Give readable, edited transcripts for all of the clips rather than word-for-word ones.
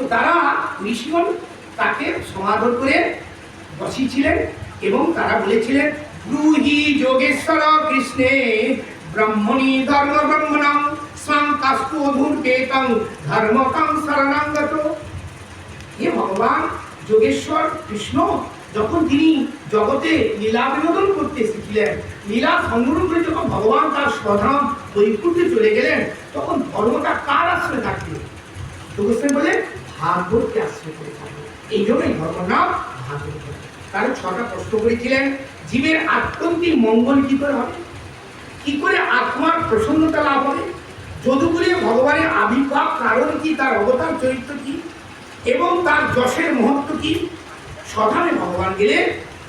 তো তারা ঋষিগণ তাকে সমাদর করে বসিয়েছিলেন এবং তারা বলেছিলেন ব্রূহি যোগেশ্বর কৃষ্ণে ব্রহ্মণি ধর্ম ব্রহ্মণং স্বং কাস্তু অধূর্পেতং ধর্মকং শরণাঙ্গত। হে ভগবান যোগেশ্বর কৃষ্ণ যখন তিনি জগতে লীলা বিনোদন করতে এসেছিলেন, লীলা সংগ্রহ করে যখন ভগবান তার স্বধাম বৈকুণ্ঠে চলে গেলেন, তখন ধর্মটা কার আশ্রয় থাকবে? যোগেশ্বর বলে ভাগবতকে আশ্রয় করে থাকবে। এই জন্যই ধর্মের নাম ভাগবত। তারা 6টা প্রশ্ন করেছিলেন। জীবের আত্যন্তিক মঙ্গল কি করে হবে? কি করে আত্মার প্রসন্নতা লাভ হবে? যদুগুলি ভগবানের আবির্ভাব কারণ কি, তার অবতার চরিত্র কি এবং তার যশের মহত্ব কি, সধামে ভগবান গেলে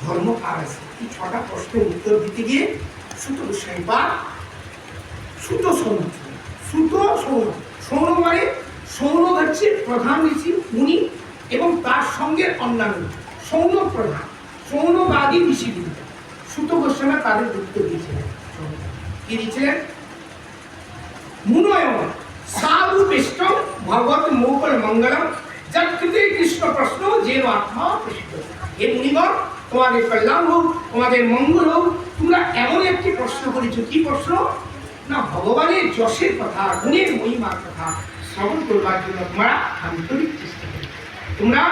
ধর্ম কার আছে? এই 6টা প্রশ্নের উত্তর দিতে গিয়ে সুত গোস্বামী পাদ সুত সৌন, সুত সৌন, সৌন মানে সৌন হচ্ছে প্রধান ঋষি মুনি এবং তার সঙ্গে অন্যান্য সৌন প্রধান, সৌনবাদী ঋষিগুলি। সুত গোস্বামী তাদের উত্তর দিয়েছিলেন। কি দিয়েছিলেন? মুনয় সাধু বিষ্ট ভগবত মৌকল মঙ্গলম যৎকৃতে কৃষ্ণ প্রশ্ন যে আত্মা প্রসিদ্ধ। হে মুনিগণ, তোমাদের কল্যাণ হোক, তোমাদের মঙ্গল হোক। তোমরা এমন একটি প্রশ্ন করেছ। কি প্রশ্ন? না, ভগবানের যশের কথা, গুণের মহিমার কথা শ্রবণ করবার জন্য তোমরা আন্তরিক চেষ্টা করো। তোমরা